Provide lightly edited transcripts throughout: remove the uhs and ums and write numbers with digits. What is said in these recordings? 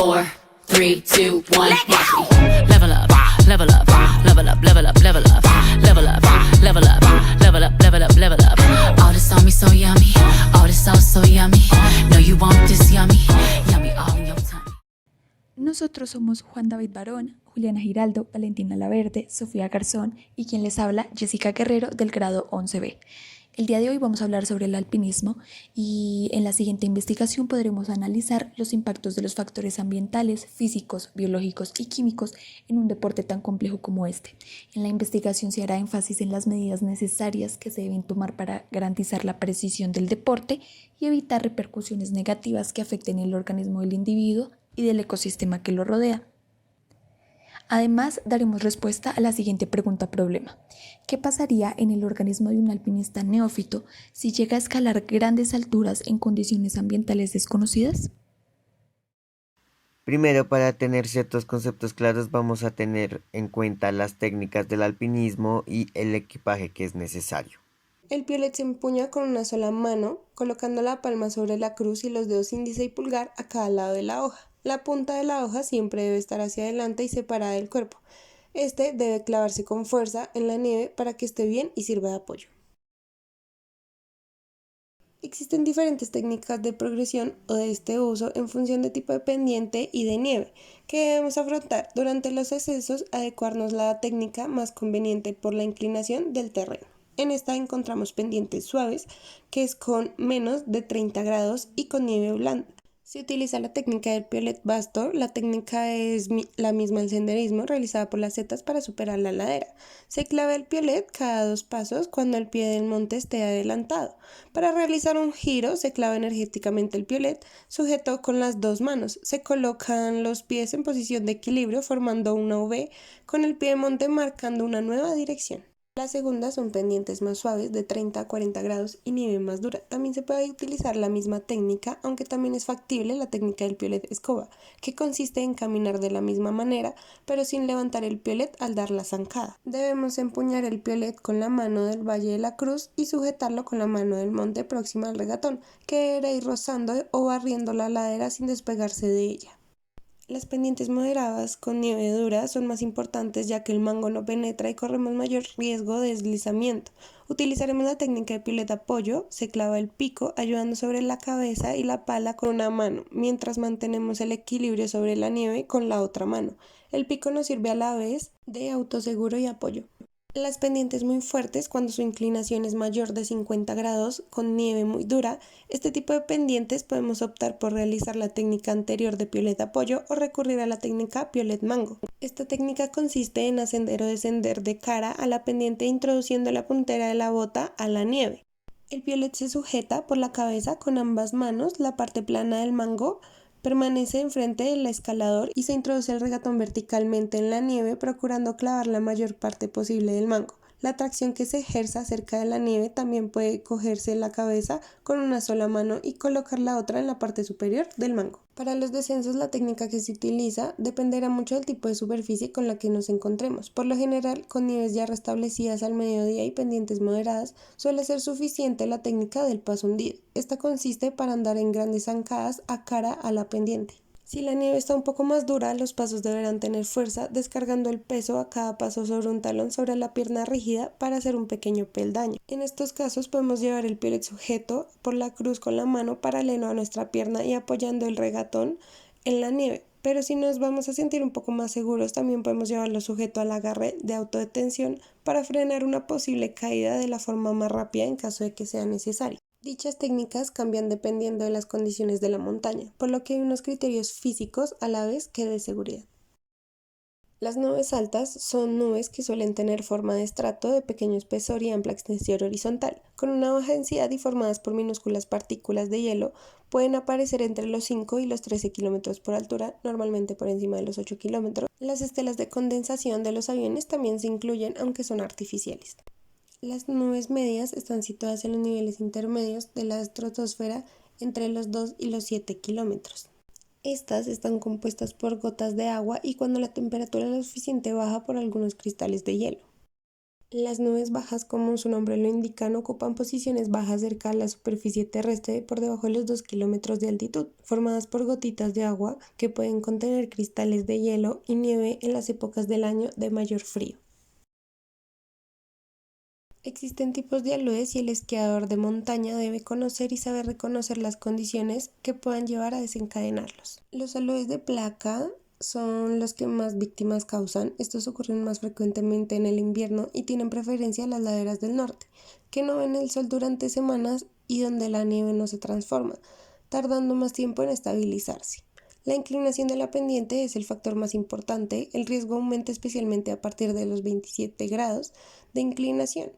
4, 3, 2, 1, watch me. Level up, level up, level up, level up, level up, level up, level up, level up, level up, level up. All this on me so yummy, all this sauce so yummy. No, you want this yummy, yummy all in your tummy. Nosotros somos Juan David Barón, Juliana Giraldo, Valentina Laverde, Sofía Garzón y quien les habla, Jessica Guerrero, del grado 11B. El día de hoy vamos a hablar sobre el alpinismo y en la siguiente investigación podremos analizar los impactos de los factores ambientales, físicos, biológicos y químicos en un deporte tan complejo como este. En la investigación se hará énfasis en las medidas necesarias que se deben tomar para garantizar la precisión del deporte y evitar repercusiones negativas que afecten el organismo del individuo y del ecosistema que lo rodea. Además, daremos respuesta a la siguiente pregunta-problema. ¿Qué pasaría en el organismo de un alpinista neófito si llega a escalar grandes alturas en condiciones ambientales desconocidas? Primero, para tener ciertos conceptos claros, vamos a tener en cuenta las técnicas del alpinismo y el equipaje que es necesario. El piolet se empuña con una sola mano, colocando la palma sobre la cruz y los dedos índice y pulgar a cada lado de la hoja. La punta de la hoja siempre debe estar hacia adelante y separada del cuerpo. Este debe clavarse con fuerza en la nieve para que esté bien y sirva de apoyo. Existen diferentes técnicas de progresión o de este uso en función de tipo de pendiente y de nieve que debemos afrontar. Durante los ascensos, adecuarnos la técnica más conveniente por la inclinación del terreno. En esta encontramos pendientes suaves, que es con menos de 30 grados y con nieve blanda. Se utiliza la técnica del piolet vasto. La técnica es la misma del senderismo realizada por las setas para superar la ladera. Se clava el piolet cada 2 pasos cuando el pie del monte esté adelantado. Para realizar un giro se clava energéticamente el piolet sujeto con las 2 manos. Se colocan los pies en posición de equilibrio formando una V con el pie de monte marcando una nueva dirección. Las segundas son pendientes más suaves de 30 a 40 grados y nieve más dura. También se puede utilizar la misma técnica, aunque también es factible la técnica del piolet escoba, que consiste en caminar de la misma manera, pero sin levantar el piolet al dar la zancada. Debemos empuñar el piolet con la mano del Valle de la Cruz y sujetarlo con la mano del monte próxima al regatón, que deberá ir rozando o barriendo la ladera sin despegarse de ella. Las pendientes moderadas con nieve dura son más importantes ya que el mango no penetra y corremos mayor riesgo de deslizamiento. Utilizaremos la técnica de piolet apoyo. Se clava el pico ayudando sobre la cabeza y la pala con una mano, mientras mantenemos el equilibrio sobre la nieve con la otra mano. El pico nos sirve a la vez de autoseguro y apoyo. Las pendientes muy fuertes, cuando su inclinación es mayor de 50 grados con nieve muy dura, este tipo de pendientes podemos optar por realizar la técnica anterior de piolet apoyo o recurrir a la técnica piolet mango. Esta técnica consiste en ascender o descender de cara a la pendiente introduciendo la puntera de la bota a la nieve. El piolet se sujeta por la cabeza con ambas manos. La parte plana del mango permanece enfrente del escalador y se introduce el regatón verticalmente en la nieve, procurando clavar la mayor parte posible del mango. La tracción que se ejerza cerca de la nieve también puede cogerse la cabeza con una sola mano y colocar la otra en la parte superior del mango. Para los descensos, la técnica que se utiliza dependerá mucho del tipo de superficie con la que nos encontremos. Por lo general, con nieves ya restablecidas al mediodía y pendientes moderadas, suele ser suficiente la técnica del paso hundido. Esta consiste para andar en grandes zancadas a cara a la pendiente. Si la nieve está un poco más dura, los pasos deberán tener fuerza, descargando el peso a cada paso sobre un talón sobre la pierna rígida para hacer un pequeño peldaño. En estos casos podemos llevar el piolet sujeto por la cruz con la mano paralelo a nuestra pierna y apoyando el regatón en la nieve. Pero si nos vamos a sentir un poco más seguros, también podemos llevarlo sujeto al agarre de autodetención para frenar una posible caída de la forma más rápida en caso de que sea necesario. Dichas técnicas cambian dependiendo de las condiciones de la montaña, por lo que hay unos criterios físicos a la vez que de seguridad. Las nubes altas son nubes que suelen tener forma de estrato de pequeño espesor y amplia extensión horizontal. Con una baja densidad y formadas por minúsculas partículas de hielo, pueden aparecer entre los 5 y los 13 kilómetros por altura, normalmente por encima de los 8 kilómetros. Las estelas de condensación de los aviones también se incluyen, aunque son artificiales. Las nubes medias están situadas en los niveles intermedios de la estratosfera entre los 2 y los 7 kilómetros. Estas están compuestas por gotas de agua y cuando la temperatura es lo suficiente baja por algunos cristales de hielo. Las nubes bajas, como su nombre lo indica, ocupan posiciones bajas cerca de la superficie terrestre por debajo de los 2 kilómetros de altitud, formadas por gotitas de agua que pueden contener cristales de hielo y nieve en las épocas del año de mayor frío. Existen tipos de aloes y el esquiador de montaña debe conocer y saber reconocer las condiciones que puedan llevar a desencadenarlos. Los aloes de placa son los que más víctimas causan. Estos ocurren más frecuentemente en el invierno y tienen preferencia a las laderas del norte, que no ven el sol durante semanas y donde la nieve no se transforma, tardando más tiempo en estabilizarse. La inclinación de la pendiente es el factor más importante. El riesgo aumenta especialmente a partir de los 27 grados de inclinación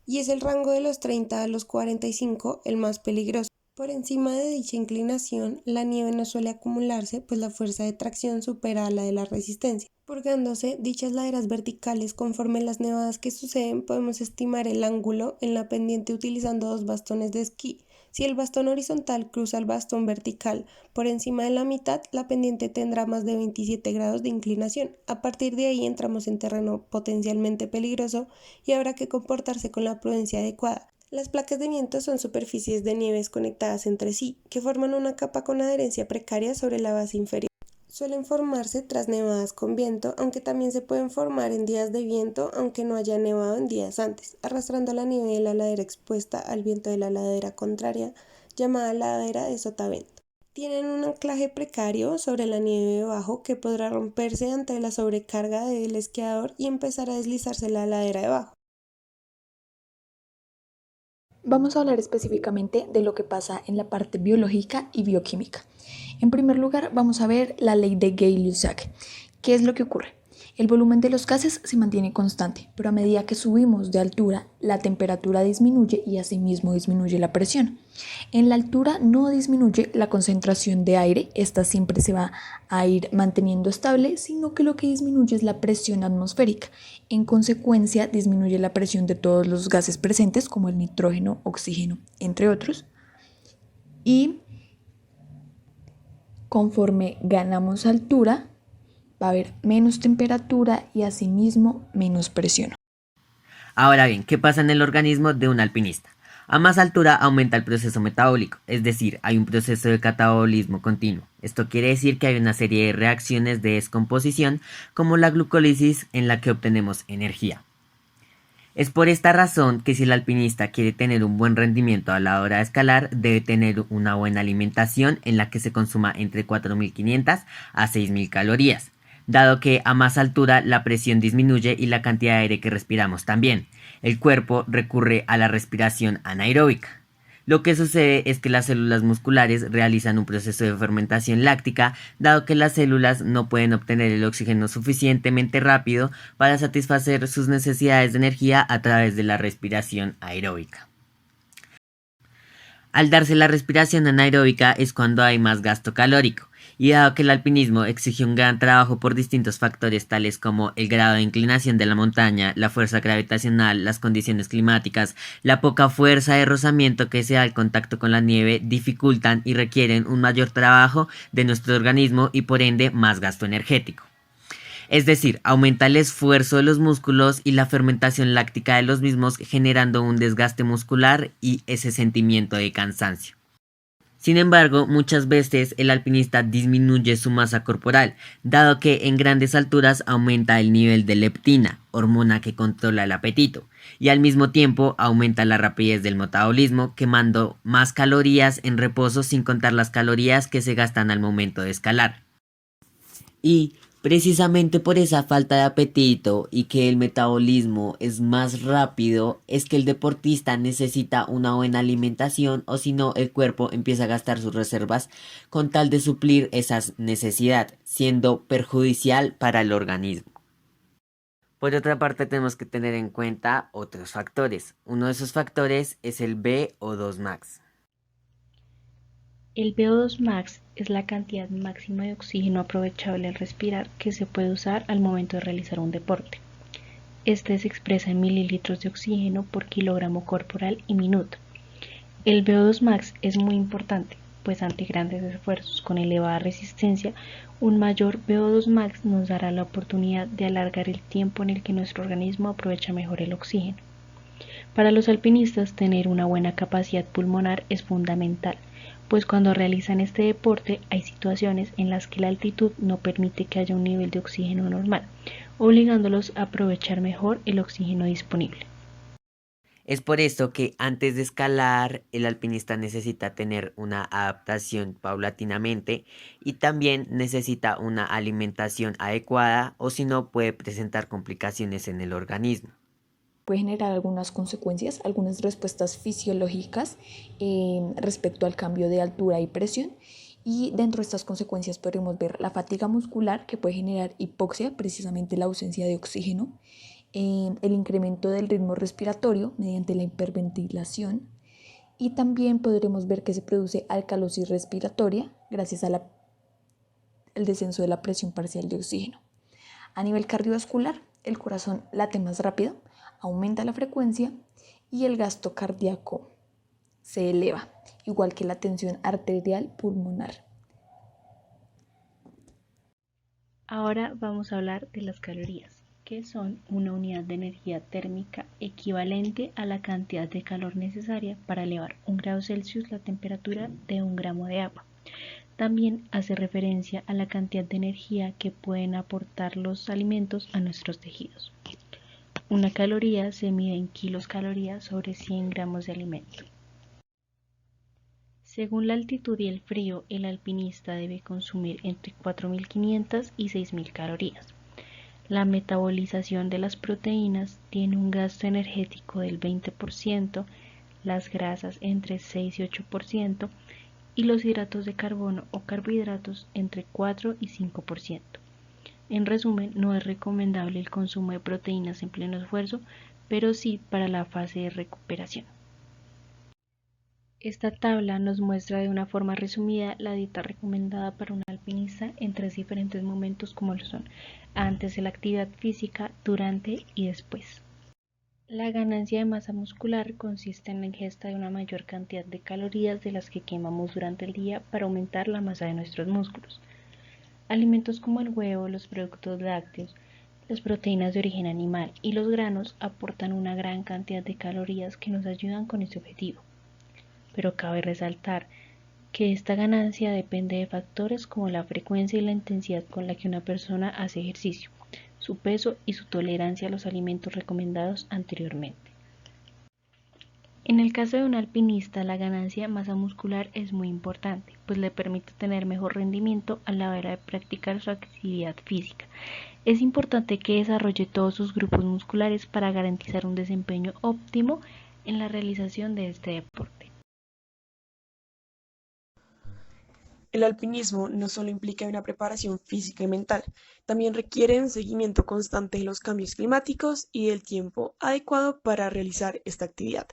y es el rango de los 30 a los 45 el más peligroso. Por encima de dicha inclinación, la nieve no suele acumularse, pues la fuerza de tracción supera a la de la resistencia. Purgándose dichas laderas verticales conforme las nevadas que suceden, podemos estimar el ángulo en la pendiente utilizando 2 bastones de esquí. Si el bastón horizontal cruza el bastón vertical por encima de la mitad, la pendiente tendrá más de 27 grados de inclinación. A partir de ahí entramos en terreno potencialmente peligroso y habrá que comportarse con la prudencia adecuada. Las placas de viento son superficies de nieves conectadas entre sí, que forman una capa con adherencia precaria sobre la base inferior. Suelen formarse tras nevadas con viento, aunque también se pueden formar en días de viento, aunque no haya nevado en días antes, arrastrando la nieve de la ladera expuesta al viento de la ladera contraria, llamada ladera de sotavento. Tienen un anclaje precario sobre la nieve debajo que podrá romperse ante la sobrecarga del esquiador y empezar a deslizarse la ladera debajo. Vamos a hablar específicamente de lo que pasa en la parte biológica y bioquímica. En primer lugar, vamos a ver la ley de Gay-Lussac. ¿Qué es lo que ocurre? El volumen de los gases se mantiene constante, pero a medida que subimos de altura, la temperatura disminuye y asimismo disminuye la presión. En la altura no disminuye la concentración de aire, esta siempre se va a ir manteniendo estable, sino que lo que disminuye es la presión atmosférica. En consecuencia, disminuye la presión de todos los gases presentes, como el nitrógeno, oxígeno, entre otros. Y conforme ganamos altura, va a haber menos temperatura y asimismo menos presión. Ahora bien, ¿qué pasa en el organismo de un alpinista? A más altura aumenta el proceso metabólico, es decir, hay un proceso de catabolismo continuo. Esto quiere decir que hay una serie de reacciones de descomposición, como la glucólisis, en la que obtenemos energía. Es por esta razón que si el alpinista quiere tener un buen rendimiento a la hora de escalar, debe tener una buena alimentación en la que se consuma entre 4.500 a 6.000 calorías. Dado que a más altura la presión disminuye y la cantidad de aire que respiramos también, el cuerpo recurre a la respiración anaeróbica. Lo que sucede es que las células musculares realizan un proceso de fermentación láctica, dado que las células no pueden obtener el oxígeno suficientemente rápido para satisfacer sus necesidades de energía a través de la respiración aeróbica. Al darse la respiración anaeróbica es cuando hay más gasto calórico, y dado que el alpinismo exige un gran trabajo por distintos factores tales como el grado de inclinación de la montaña, la fuerza gravitacional, las condiciones climáticas, la poca fuerza de rozamiento que se da al contacto con la nieve, dificultan y requieren un mayor trabajo de nuestro organismo y por ende más gasto energético. Es decir, aumenta el esfuerzo de los músculos y la fermentación láctica de los mismos, generando un desgaste muscular y ese sentimiento de cansancio. Sin embargo, muchas veces el alpinista disminuye su masa corporal, dado que en grandes alturas aumenta el nivel de leptina, hormona que controla el apetito, y al mismo tiempo aumenta la rapidez del metabolismo, quemando más calorías en reposo sin contar las calorías que se gastan al momento de escalar. Y precisamente por esa falta de apetito y que el metabolismo es más rápido, es que el deportista necesita una buena alimentación, o si no el cuerpo empieza a gastar sus reservas con tal de suplir esa necesidad, siendo perjudicial para el organismo. Por otra parte, tenemos que tener en cuenta otros factores. Uno de esos factores es el VO2 max. El VO2 max es la cantidad máxima de oxígeno aprovechable al respirar que se puede usar al momento de realizar un deporte. Este se expresa en mililitros de oxígeno por kilogramo corporal y minuto. El VO2 max es muy importante pues ante grandes esfuerzos con elevada resistencia, un mayor VO2 max nos dará la oportunidad de alargar el tiempo en el que nuestro organismo aprovecha mejor el oxígeno. Para los alpinistas, tener una buena capacidad pulmonar es fundamental, pues cuando realizan este deporte hay situaciones en las que la altitud no permite que haya un nivel de oxígeno normal, obligándolos a aprovechar mejor el oxígeno disponible. Es por esto que antes de escalar, el alpinista necesita tener una adaptación paulatinamente y también necesita una alimentación adecuada o si no puede presentar complicaciones en el organismo. Puede generar algunas consecuencias, algunas respuestas fisiológicas respecto al cambio de altura y presión. Y dentro de estas consecuencias podremos ver la fatiga muscular que puede generar hipoxia, precisamente la ausencia de oxígeno, el incremento del ritmo respiratorio mediante la hiperventilación y también podremos ver que se produce alcalosis respiratoria gracias al descenso de la presión parcial de oxígeno. A nivel cardiovascular, el corazón late más rápido, aumenta la frecuencia y el gasto cardíaco se eleva, igual que la tensión arterial pulmonar. Ahora vamos a hablar de las calorías, que son una unidad de energía térmica equivalente a la cantidad de calor necesaria para elevar 1 grado Celsius la temperatura de 1 gramo de agua. También hace referencia a la cantidad de energía que pueden aportar los alimentos a nuestros tejidos. Una caloría se mide en kilocalorías sobre 100 gramos de alimento. Según la altitud y el frío, el alpinista debe consumir entre 4.500 y 6.000 calorías. La metabolización de las proteínas tiene un gasto energético del 20%, las grasas entre 6 y 8% y los hidratos de carbono o carbohidratos entre 4 y 5%. En resumen, no es recomendable el consumo de proteínas en pleno esfuerzo, pero sí para la fase de recuperación. Esta tabla nos muestra de una forma resumida la dieta recomendada para un alpinista en 3 diferentes momentos como lo son antes de la actividad física, durante y después. La ganancia de masa muscular consiste en la ingesta de una mayor cantidad de calorías de las que quemamos durante el día para aumentar la masa de nuestros músculos. Alimentos como el huevo, los productos lácteos, las proteínas de origen animal y los granos aportan una gran cantidad de calorías que nos ayudan con este objetivo. Pero cabe resaltar que esta ganancia depende de factores como la frecuencia y la intensidad con la que una persona hace ejercicio, su peso y su tolerancia a los alimentos recomendados anteriormente. En el caso de un alpinista, la ganancia de masa muscular es muy importante, pues le permite tener mejor rendimiento a la hora de practicar su actividad física. Es importante que desarrolle todos sus grupos musculares para garantizar un desempeño óptimo en la realización de este deporte. El alpinismo no solo implica una preparación física y mental, también requiere un seguimiento constante de los cambios climáticos y del tiempo adecuado para realizar esta actividad.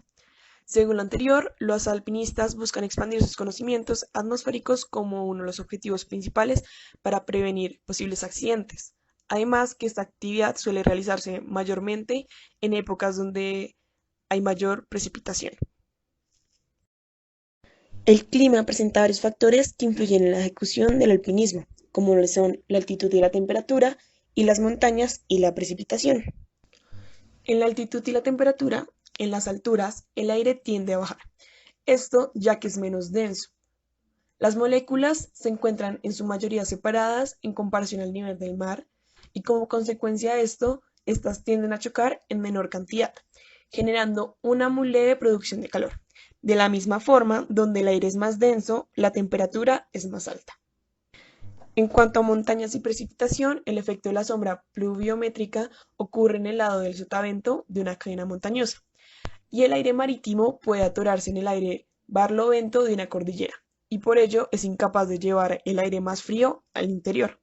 Según lo anterior, los alpinistas buscan expandir sus conocimientos atmosféricos como uno de los objetivos principales para prevenir posibles accidentes. Además, que esta actividad suele realizarse mayormente en épocas donde hay mayor precipitación. El clima presenta varios factores que influyen en la ejecución del alpinismo, como lo son la altitud y la temperatura, y las montañas y la precipitación. En la altitud y la temperatura, en las alturas, el aire tiende a bajar, esto ya que es menos denso. Las moléculas se encuentran en su mayoría separadas en comparación al nivel del mar, y como consecuencia de esto, estas tienden a chocar en menor cantidad, generando una muy leve producción de calor. De la misma forma, donde el aire es más denso, la temperatura es más alta. En cuanto a montañas y precipitación, el efecto de la sombra pluviométrica ocurre en el lado del sotavento de una cadena montañosa, y el aire marítimo puede atorarse en el aire barlovento de una cordillera, y por ello es incapaz de llevar el aire más frío al interior.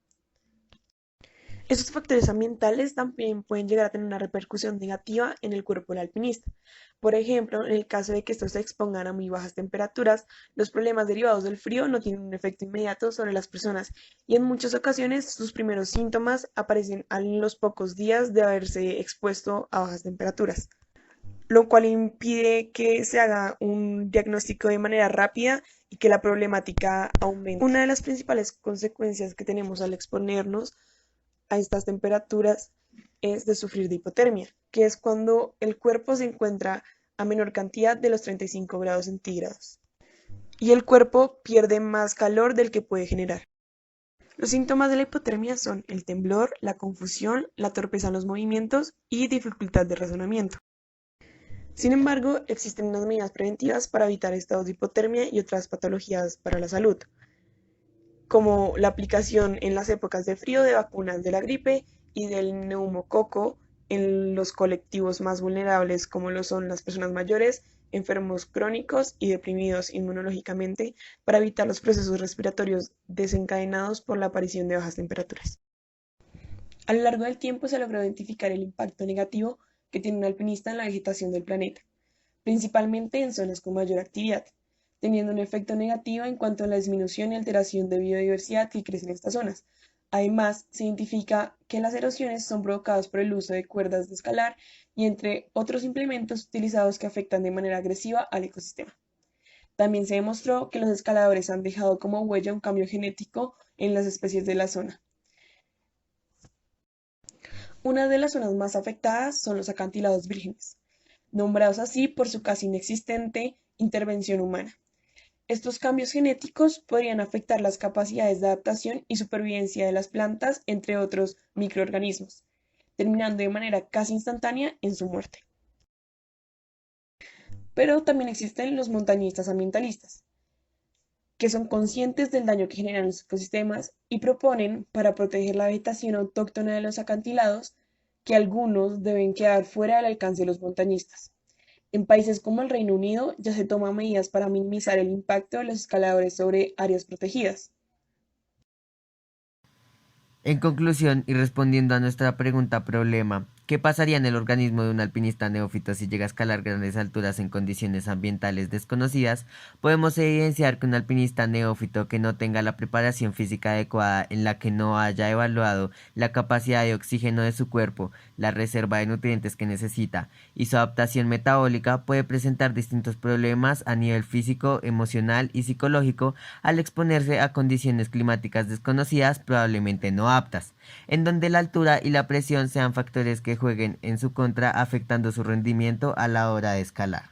Estos factores ambientales también pueden llegar a tener una repercusión negativa en el cuerpo del alpinista. Por ejemplo, en el caso de que estos se expongan a muy bajas temperaturas, los problemas derivados del frío no tienen un efecto inmediato sobre las personas y en muchas ocasiones sus primeros síntomas aparecen a los pocos días de haberse expuesto a bajas temperaturas. lo cual impide que se haga un diagnóstico de manera rápida y que la problemática aumente. Una de las principales consecuencias que tenemos al exponernos a estas temperaturas es de sufrir de hipotermia, que es cuando el cuerpo se encuentra a menor cantidad de los 35 grados centígrados y el cuerpo pierde más calor del que puede generar. Los síntomas de la hipotermia son el temblor, la confusión, la torpeza en los movimientos y dificultad de razonamiento. Sin embargo, existen unas medidas preventivas para evitar estados de hipotermia y otras patologías para la salud, como la aplicación en las épocas de frío de vacunas de la gripe y del neumococo en los colectivos más vulnerables, como lo son las personas mayores, enfermos crónicos y deprimidos inmunológicamente, para evitar los procesos respiratorios desencadenados por la aparición de bajas temperaturas. A lo largo del tiempo se logró identificar el impacto negativo que tiene un alpinista en la vegetación del planeta, principalmente en zonas con mayor actividad, teniendo un efecto negativo en cuanto a la disminución y alteración de biodiversidad que crece en estas zonas. Además, se identifica que las erosiones son provocadas por el uso de cuerdas de escalar y entre otros implementos utilizados que afectan de manera agresiva al ecosistema. También se demostró que los escaladores han dejado como huella un cambio genético en las especies de la zona. Una de las zonas más afectadas son los acantilados vírgenes, nombrados así por su casi inexistente intervención humana. Estos cambios genéticos podrían afectar las capacidades de adaptación y supervivencia de las plantas, entre otros microorganismos, terminando de manera casi instantánea en su muerte. Pero también existen los montañistas ambientalistas, que son conscientes del daño que generan los ecosistemas y proponen, para proteger la vegetación autóctona de los acantilados, que algunos deben quedar fuera del alcance de los montañistas. En países como el Reino Unido ya se toman medidas para minimizar el impacto de los escaladores sobre áreas protegidas. En conclusión, y respondiendo a nuestra pregunta problema, ¿qué pasaría en el organismo de un alpinista neófito si llega a escalar grandes alturas en condiciones ambientales desconocidas? Podemos evidenciar que un alpinista neófito que no tenga la preparación física adecuada, en la que no haya evaluado la capacidad de oxígeno de su cuerpo, la reserva de nutrientes que necesita y su adaptación metabólica, puede presentar distintos problemas a nivel físico, emocional y psicológico al exponerse a condiciones climáticas desconocidas, probablemente no aptas, en donde la altura y la presión sean factores que jueguen en su contra, afectando su rendimiento a la hora de escalar.